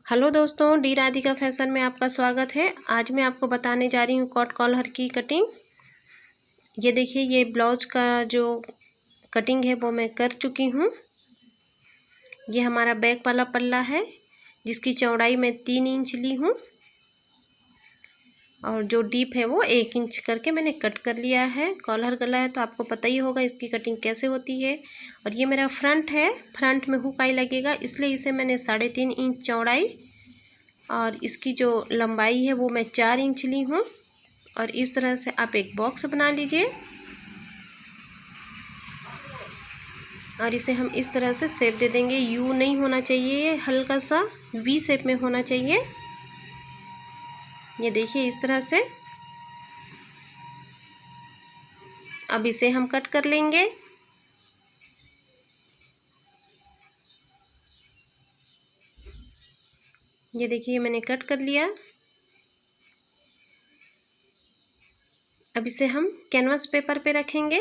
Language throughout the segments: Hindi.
हेलो दोस्तों, डी राधिका फैशन में आपका स्वागत है। आज मैं आपको बताने जा रही हूँ कॉट कॉलर की कटिंग। ये देखिए, ये ब्लाउज का जो कटिंग है वो मैं कर चुकी हूँ। ये हमारा बैक वाला पल्ला है जिसकी चौड़ाई मैं 3 इंच ली हूँ और जो डीप है वो 1 इंच करके मैंने कट कर लिया है। कॉलर गला है तो आपको पता ही होगा इसकी कटिंग कैसे होती है। और ये मेरा फ्रंट है, फ्रंट में हुक आई लगेगा, इसलिए इसे मैंने 3.5 इंच चौड़ाई और इसकी जो लंबाई है वो मैं 4 इंच ली हूँ। और इस तरह से आप एक बॉक्स बना लीजिए और इसे हम इस तरह से शेप दे देंगे। यू नहीं होना चाहिए, हल्का सा वी शेप में होना चाहिए। ये देखिए इस तरह से। अब इसे हम कट कर लेंगे। ये देखिए मैंने कट कर लिया। अब इसे हम कैनवास पेपर पे रखेंगे।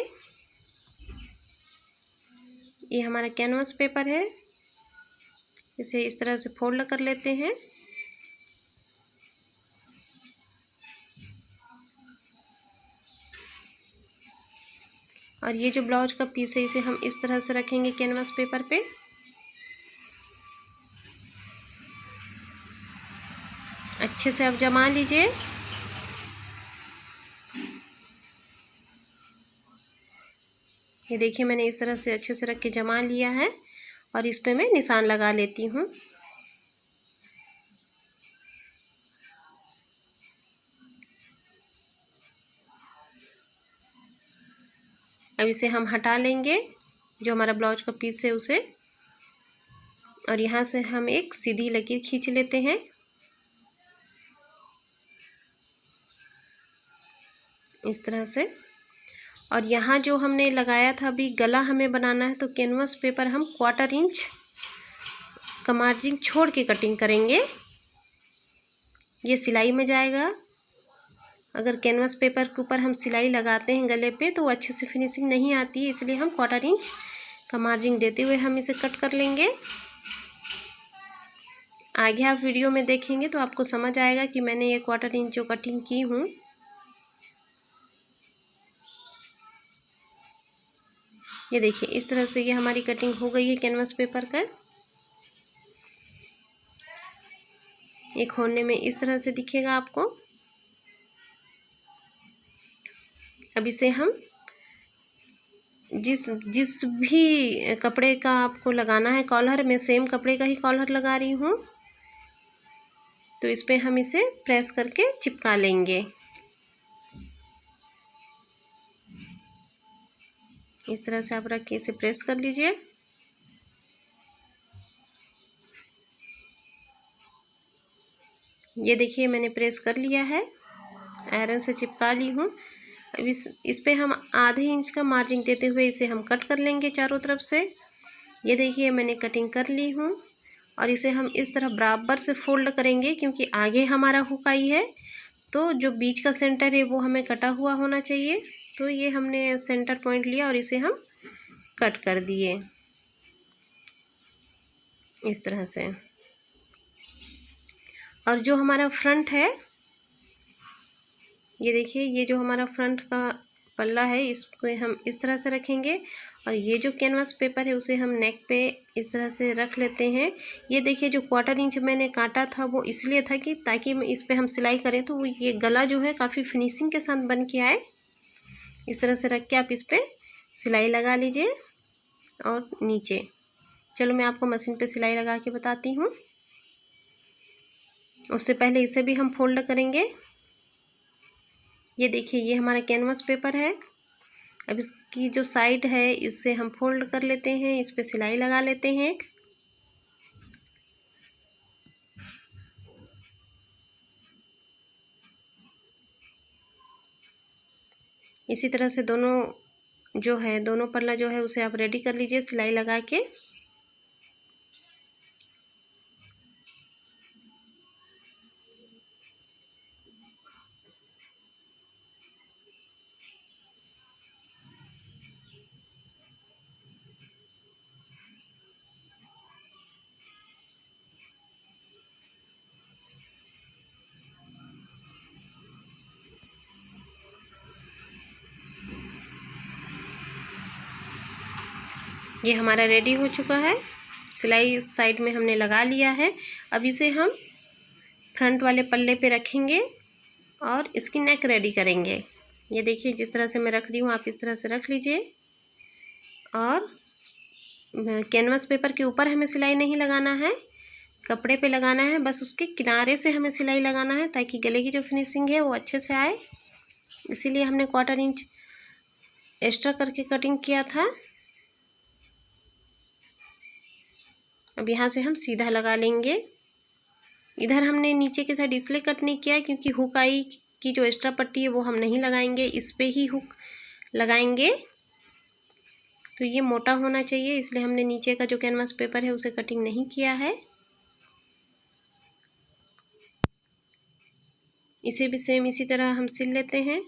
ये हमारा कैनवास पेपर है, इसे इस तरह से फोल्ड कर लेते हैं। और ये जो ब्लाउज का पीस है इसे हम इस तरह से रखेंगे कैनवास पेपर पे। अच्छे से आप जमा लीजिए। ये देखिए मैंने इस तरह से अच्छे से रख के जमा लिया है और इस पे मैं निशान लगा लेती हूँ। अब इसे हम हटा लेंगे, जो हमारा ब्लाउज का पीस है उसे, और यहाँ से हम एक सीधी लकीर खींच लेते हैं। इस तरह से। और यहाँ जो हमने लगाया था अभी गला हमें बनाना है, तो कैनवास पेपर हम 1/4 इंच का मार्जिन छोड़ के कटिंग करेंगे। ये सिलाई में जाएगा। अगर कैनवास पेपर के ऊपर हम सिलाई लगाते हैं गले पे तो अच्छे से फिनिशिंग नहीं आती है, इसलिए हम 1/4 इंच का मार्जिन देते हुए हम इसे कट कर लेंगे। आगे आप वीडियो में देखेंगे तो आपको समझ आएगा कि मैंने ये 1/4 इंच जो कटिंग की हूँ। ये देखिए इस तरह से ये हमारी कटिंग हो गई है कैनवास पेपर का। ये खोलने में इस तरह से दिखेगा आपको। अब इसे हम जिस जिस भी कपड़े का आपको लगाना है कॉलर, मैं सेम कपड़े का ही कॉलर लगा रही हूँ, तो इस पे हम इसे प्रेस करके चिपका लेंगे। इस तरह से आप रख के इसे प्रेस कर लीजिए। ये देखिए मैंने प्रेस कर लिया है, आयरन से चिपका ली हूँ। अब इस पे हम आधे इंच का मार्जिन देते हुए इसे हम कट कर लेंगे चारों तरफ से। ये देखिए मैंने कटिंग कर ली हूँ और इसे हम इस तरह बराबर से फोल्ड करेंगे, क्योंकि आगे हमारा हुक आई है तो जो बीच का सेंटर है वो हमें कटा हुआ होना चाहिए। तो ये हमने सेंटर पॉइंट लिया और इसे हम कट कर दिए इस तरह से। और जो हमारा फ्रंट है, ये देखिए ये जो हमारा फ्रंट का पल्ला है इसको हम इस तरह से रखेंगे और ये जो कैनवास पेपर है उसे हम नेक पे इस तरह से रख लेते हैं। ये देखिए जो 1/4 इंच मैंने काटा था वो इसलिए था कि ताकि इस पे हम सिलाई करें तो वो ये गला जो है काफ़ी फिनिशिंग के साथ बन के आए। इस तरह से रख के आप इस पे सिलाई लगा लीजिए। और नीचे, चलो मैं आपको मशीन पे सिलाई लगा के बताती हूँ। उससे पहले इसे भी हम फोल्ड करेंगे। ये देखिए ये हमारा कैनवास पेपर है। अब इसकी जो साइड है इसे हम फोल्ड कर लेते हैं, इस पे सिलाई लगा लेते हैं। इसी तरह से दोनों पल्ला जो है उसे आप रेडी कर लीजिए सिलाई लगा के। ये हमारा रेडी हो चुका है। सिलाई साइड में हमने लगा लिया है। अब इसे हम फ्रंट वाले पल्ले पे रखेंगे और इसकी नेक रेडी करेंगे। ये देखिए जिस तरह से मैं रख रही हूँ आप इस तरह से रख लीजिए। और कैनवास पेपर के ऊपर हमें सिलाई नहीं लगाना है, कपड़े पे लगाना है। बस उसके किनारे से हमें सिलाई लगाना है ताकि गले की जो फिनिशिंग है वो अच्छे से आए। इसीलिए हमने 1/4 इंच एक्स्ट्रा करके कटिंग किया था। अब यहाँ से हम सीधा लगा लेंगे। इधर हमने नीचे के साइड इसलिए कट नहीं किया क्योंकि हुक आई की जो एक्स्ट्रा पट्टी है वो हम नहीं लगाएंगे, इस पे ही हुक लगाएंगे। तो ये मोटा होना चाहिए, इसलिए हमने नीचे का जो कैनवास पेपर है उसे कटिंग नहीं किया है। इसे भी सेम इसी तरह हम सिल लेते हैं।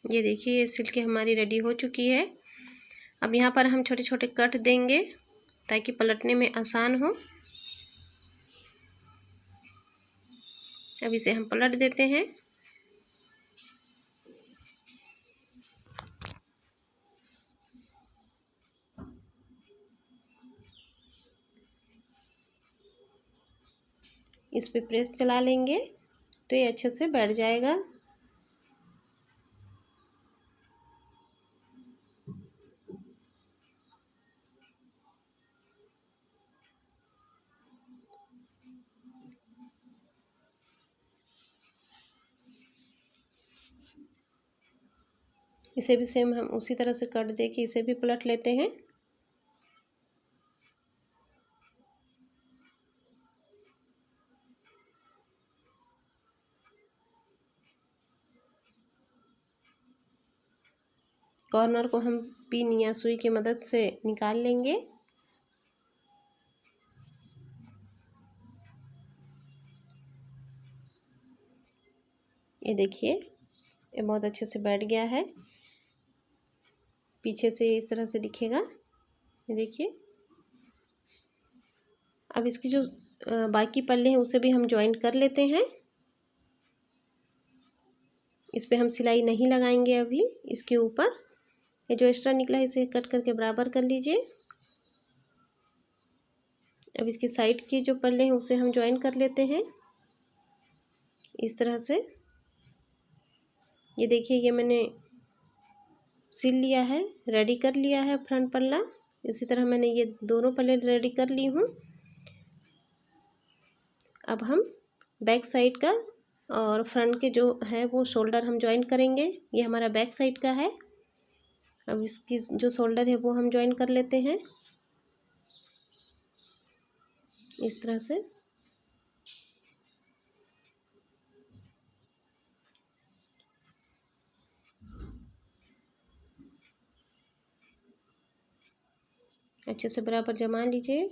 ये देखिए ये सिल के हमारी रेडी हो चुकी है। अब यहाँ पर हम छोटे छोटे कट देंगे ताकि पलटने में आसान हो। अब इसे हम पलट देते हैं। इस पे प्रेस चला लेंगे तो ये अच्छे से बैठ जाएगा। इसे भी सेम हम उसी तरह से कट दे के इसे भी पलट लेते हैं। कॉर्नर को हम पिन या सुई की मदद से निकाल लेंगे। ये देखिए ये बहुत अच्छे से बैठ गया है। पीछे से इस तरह से दिखेगा, ये देखिए। अब इसकी जो बाकी पल्ले हैं उसे भी हम जॉइंट कर लेते हैं। इस पे हम सिलाई नहीं लगाएंगे अभी। इसके ऊपर ये जो एक्स्ट्रा निकला है इसे कट करके बराबर कर लीजिए। अब इसकी साइड की जो पल्ले हैं उसे हम जॉइन कर लेते हैं इस तरह से। ये देखिए ये मैंने सिल लिया है, रेडी कर लिया है फ्रंट पल्ला। इसी तरह मैंने ये दोनों पल्ले रेडी कर ली हूँ। अब हम बैक साइड का और फ्रंट के जो है वो शोल्डर हम जॉइन करेंगे। ये हमारा बैक साइड का है। अब इसकी जो शोल्डर है वो हम जॉइन कर लेते हैं इस तरह से। अच्छे से बराबर जमा लीजिए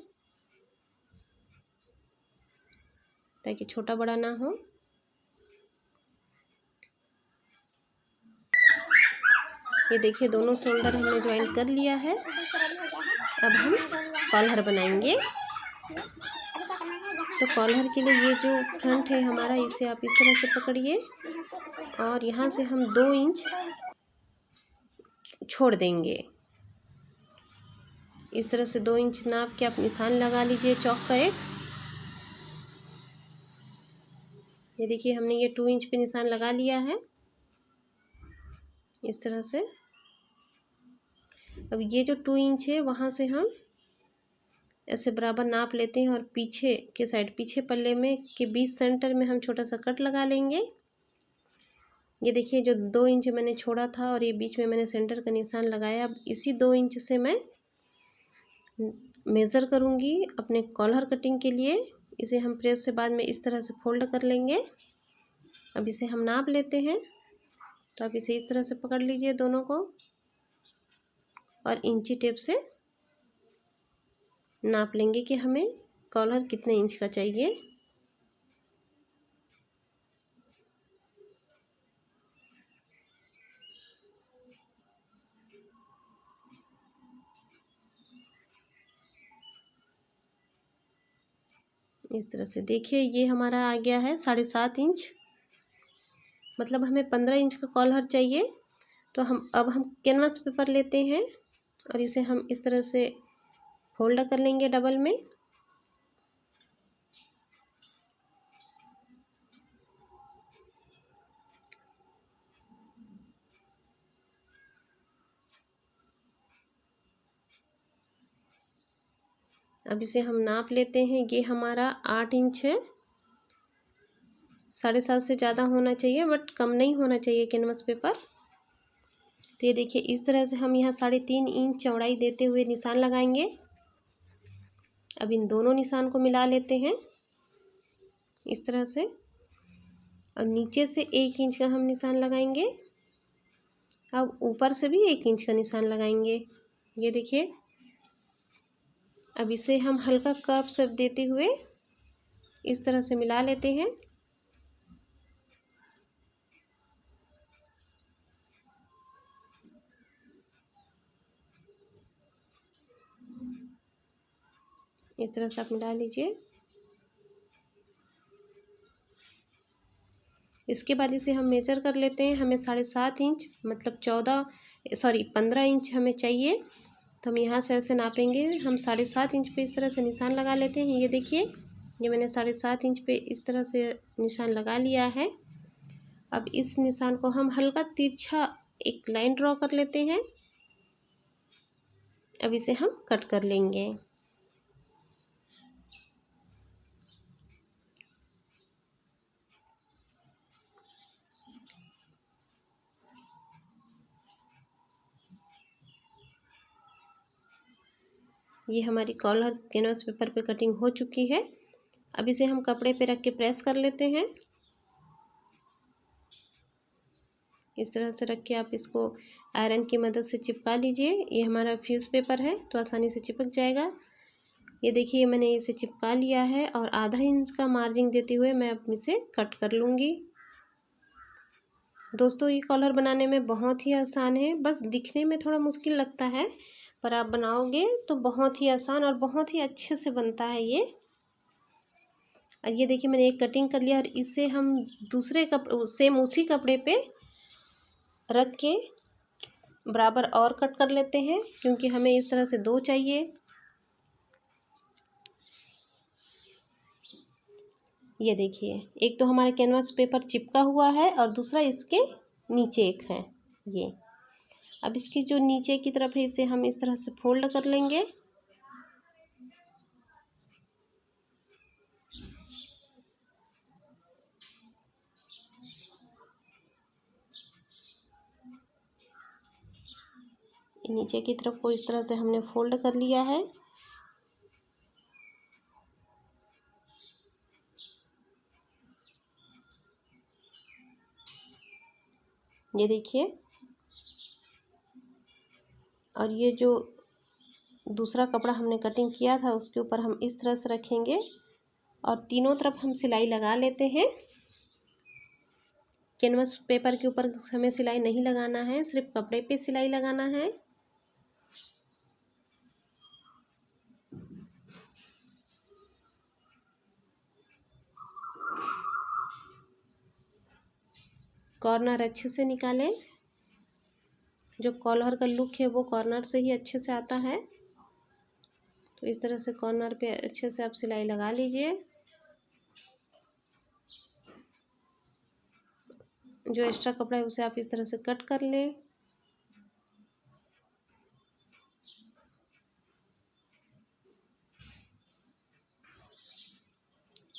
ताकि छोटा बड़ा ना हो। ये देखिए दोनों शोल्डर हमने ज्वाइन कर लिया है। अब हम कॉलर बनाएंगे। तो कॉलर के लिए ये जो फ्रंट है हमारा इसे आप इस तरह से पकड़िए और यहाँ से हम 2 इंच छोड़ देंगे। इस तरह से 2 इंच नाप के आप निशान लगा लीजिए चौक का एक। ये देखिए हमने ये 2 इंच पे निशान लगा लिया है इस तरह से। अब ये जो 2 इंच है वहाँ से हम ऐसे बराबर नाप लेते हैं और पीछे के साइड पीछे पल्ले में के बीच सेंटर में हम छोटा सा कट लगा लेंगे। ये देखिए जो 2 इंच मैंने छोड़ा था और ये बीच में मैंने सेंटर का निशान लगाया। अब इसी 2 इंच से मैं मेज़र करूँगी अपने कॉलर कटिंग के लिए। इसे हम प्रेस से बाद में इस तरह से फोल्ड कर लेंगे। अब इसे हम नाप लेते हैं। तो आप इसे इस तरह से पकड़ लीजिए दोनों को और इंची टेप से नाप लेंगे कि हमें कॉलर कितने इंच का चाहिए। इस तरह से देखिए ये हमारा आ गया है 7.5 इंच, मतलब हमें 15 इंच का कॉलर चाहिए। तो हम कैनवास पेपर लेते हैं और इसे हम इस तरह से फोल्ड कर लेंगे डबल में। अब इसे हम नाप लेते हैं, ये हमारा 8 इंच है। 7.5 से ज़्यादा होना चाहिए बट कम नहीं होना चाहिए कैनवास पेपर। तो ये देखिए इस तरह से हम यहाँ 3.5 इंच चौड़ाई देते हुए निशान लगाएंगे। अब इन दोनों निशान को मिला लेते हैं इस तरह से, और नीचे से 1 इंच का हम निशान लगाएंगे। अब ऊपर से भी 1 इंच का निशान लगाएंगे। ये देखिए अब इसे हम हल्का कर्व शेप देते हुए इस तरह से मिला लेते हैं। इस तरह से आप मिला लीजिए। इसके बाद इसे हम मेजर कर लेते हैं। हमें 7.5 इंच मतलब 15 इंच हमें चाहिए। तो हम यहाँ से ऐसे नापेंगे। हम 7.5 इंच पे इस तरह से निशान लगा लेते हैं। ये देखिए ये मैंने 7.5 इंच पे इस तरह से निशान लगा लिया है। अब इस निशान को हम हल्का तिरछा एक लाइन ड्रॉ कर लेते हैं। अब इसे हम कट कर लेंगे। ये हमारी कॉलर कैनवास पेपर पे कटिंग हो चुकी है। अब इसे हम कपड़े पे रख के प्रेस कर लेते हैं। इस तरह से रख के आप इसको आयरन की मदद से चिपका लीजिए। ये हमारा फ्यूज़ पेपर है तो आसानी से चिपक जाएगा। ये देखिए मैंने इसे चिपका लिया है और आधा इंच का मार्जिन देते हुए मैं अब इसे कट कर लूँगी। दोस्तों ये कॉलर बनाने में बहुत ही आसान है, बस दिखने में थोड़ा मुश्किल लगता है पर आप बनाओगे तो बहुत ही आसान और बहुत ही अच्छे से बनता है ये। और ये देखिए मैंने एक कटिंग कर लिया और इसे हम दूसरे कपड़े सेम उसी कपड़े पे रख के बराबर और कट कर लेते हैं, क्योंकि हमें इस तरह से 2 चाहिए। ये देखिए एक तो हमारे कैनवास पेपर चिपका हुआ है और दूसरा इसके नीचे एक है ये। अब इसकी जो नीचे की तरफ है इसे हम इस तरह से फोल्ड कर लेंगे। नीचे की तरफ को इस तरह से हमने फोल्ड कर लिया है। ये देखिए और ये जो दूसरा कपड़ा हमने कटिंग किया था उसके ऊपर हम इस तरह से रखेंगे और तीनों तरफ हम सिलाई लगा लेते हैं। कैनवास पेपर के ऊपर हमें सिलाई नहीं लगाना है, सिर्फ कपड़े पे सिलाई लगाना है। कॉर्नर अच्छे से निकालें। जो कॉलर का लुक है वो कॉर्नर से ही अच्छे से आता है। तो इस तरह से कॉर्नर पे अच्छे से आप सिलाई लगा लीजिए। जो एक्स्ट्रा कपड़ा है उसे आप इस तरह से कट कर लें।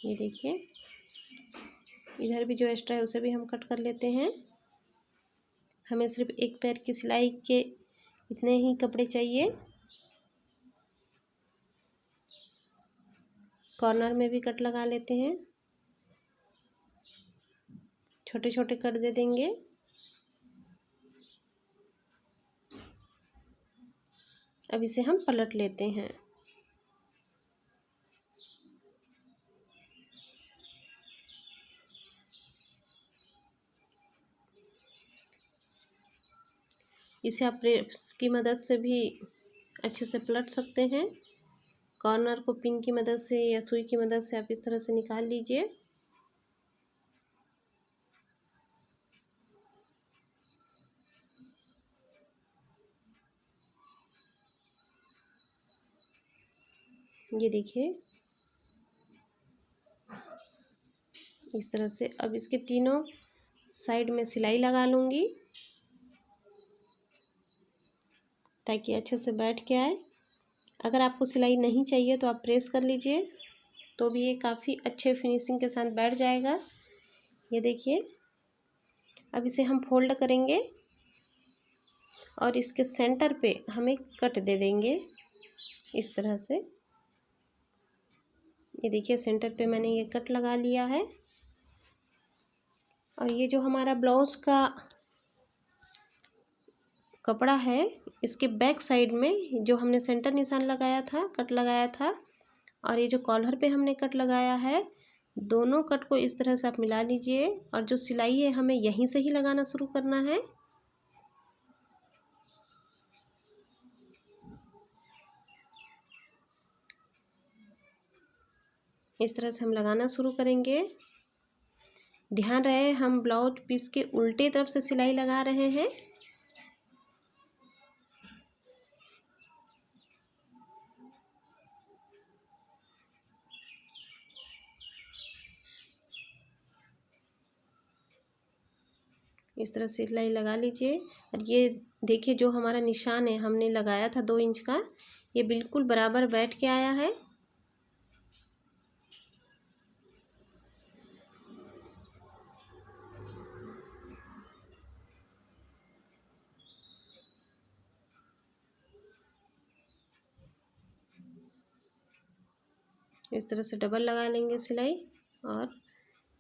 ये देखिए इधर भी जो एक्स्ट्रा है उसे भी हम कट कर लेते हैं। हमें सिर्फ एक पैर की सिलाई के इतने ही कपड़े चाहिए। कॉर्नर में भी कट लगा लेते हैं, छोटे छोटे कट दे देंगे। अब इसे हम पलट लेते हैं। इसे आप प्रेस की मदद से भी अच्छे से पलट सकते हैं। कॉर्नर को पिन की मदद से या सुई की मदद से आप इस तरह से निकाल लीजिए। ये देखिए इस तरह से। अब इसके तीनों साइड में सिलाई लगा लूँगी ताकि अच्छे से बैठ के आए। अगर आपको सिलाई नहीं चाहिए तो आप प्रेस कर लीजिए, तो भी ये काफ़ी अच्छे फिनिशिंग के साथ बैठ जाएगा। ये देखिए अब इसे हम फोल्ड करेंगे और इसके सेंटर पे हम एक कट दे देंगे इस तरह से। ये देखिए सेंटर पे मैंने ये कट लगा लिया है। और ये जो हमारा ब्लाउज का कपड़ा है, इसके बैक साइड में जो हमने सेंटर निशान लगाया था, कट लगाया था, और ये जो कॉलर पे हमने कट लगाया है, दोनों कट को इस तरह से आप मिला लीजिए। और जो सिलाई है हमें यहीं से ही लगाना शुरू करना है। इस तरह से हम लगाना शुरू करेंगे। ध्यान रहे हम ब्लाउज पीस के उल्टे तरफ से सिलाई लगा रहे हैं। इस तरह से सिलाई लगा लीजिए। और ये देखिए जो हमारा निशान है हमने लगाया था 2 इंच का, ये बिल्कुल बराबर बैठ के आया है। इस तरह से डबल लगा लेंगे सिलाई। और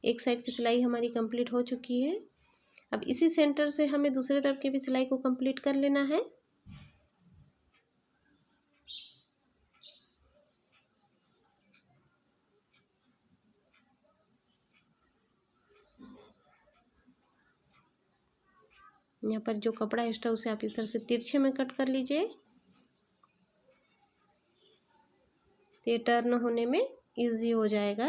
एक साइड की सिलाई हमारी कंप्लीट हो चुकी है। अब इसी सेंटर से हमें दूसरे तरफ की भी सिलाई को कंप्लीट कर लेना है। यहाँ पर जो कपड़ा एक्स्ट्रा उसे आप इस तरह से तिरछे में कट कर लीजिए, तो ये टर्न होने में इजी हो जाएगा।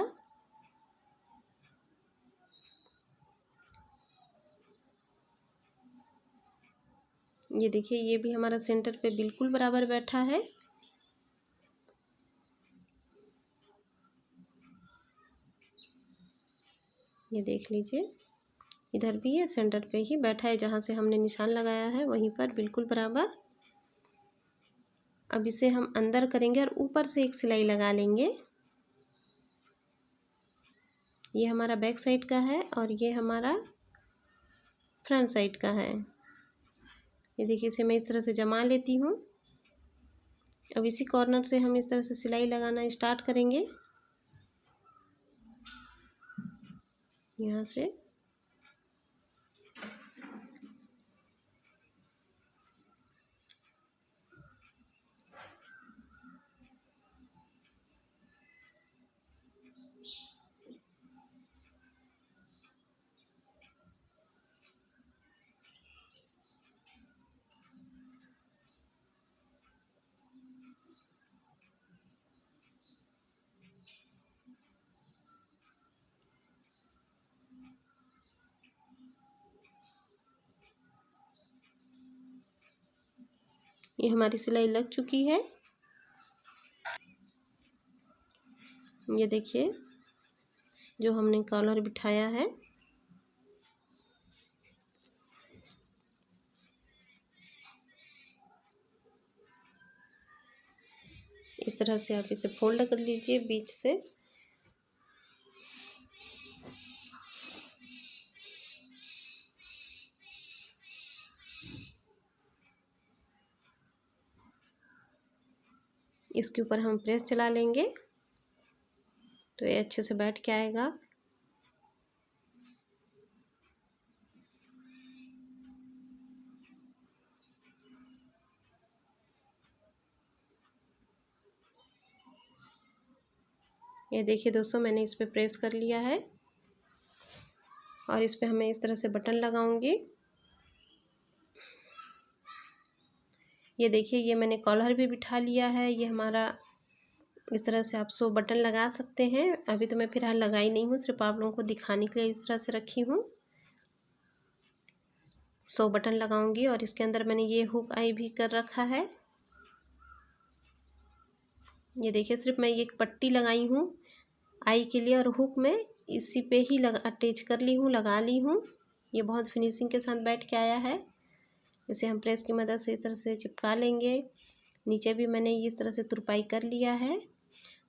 ये देखिए ये भी हमारा सेंटर पे बिल्कुल बराबर बैठा है। ये देख लीजिए इधर भी ये सेंटर पे ही बैठा है, जहाँ से हमने निशान लगाया है वहीं पर बिल्कुल बराबर। अब इसे हम अंदर करेंगे और ऊपर से एक सिलाई लगा लेंगे। ये हमारा बैक साइड का है और ये हमारा फ्रंट साइड का है। ये देखिए इसे मैं इस तरह से जमा लेती हूँ। अब इसी कॉर्नर से हम इस तरह से सिलाई लगाना स्टार्ट करेंगे। यहाँ से ये हमारी सिलाई लग चुकी है। ये देखिए जो हमने कॉलर बिठाया है, इस तरह से आप इसे फोल्ड कर लीजिए बीच से। इसके ऊपर हम प्रेस चला लेंगे तो ये अच्छे से बैठ के आएगा। ये देखिए दोस्तों मैंने इस पे प्रेस कर लिया है और इस पे हमें इस तरह से बटन लगाऊंगी। ये देखिए ये मैंने कॉलर भी बिठा लिया है। ये हमारा इस तरह से आप 100 बटन लगा सकते हैं। अभी तो मैं फिलहाल लगाई नहीं हूँ, सिर्फ आप लोगों को दिखाने के लिए इस तरह से रखी हूँ। 100 बटन लगाऊंगी और इसके अंदर मैंने ये हुक आई भी कर रखा है। ये देखिए सिर्फ मैं एक पट्टी लगाई हूँ आई के लिए और हुक में इसी पे ही अटैच कर ली हूँ, लगा ली हूँ। ये बहुत फिनिशिंग के साथ बैठ के आया है। इसे हम प्रेस की मदद से इस तरह से चिपका लेंगे। नीचे भी मैंने इस तरह से तुरपाई कर लिया है।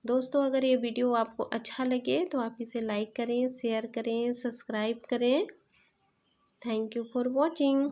दोस्तों अगर ये वीडियो आपको अच्छा लगे तो आप इसे लाइक करें, शेयर करें, सब्सक्राइब करें। Thank you for watching.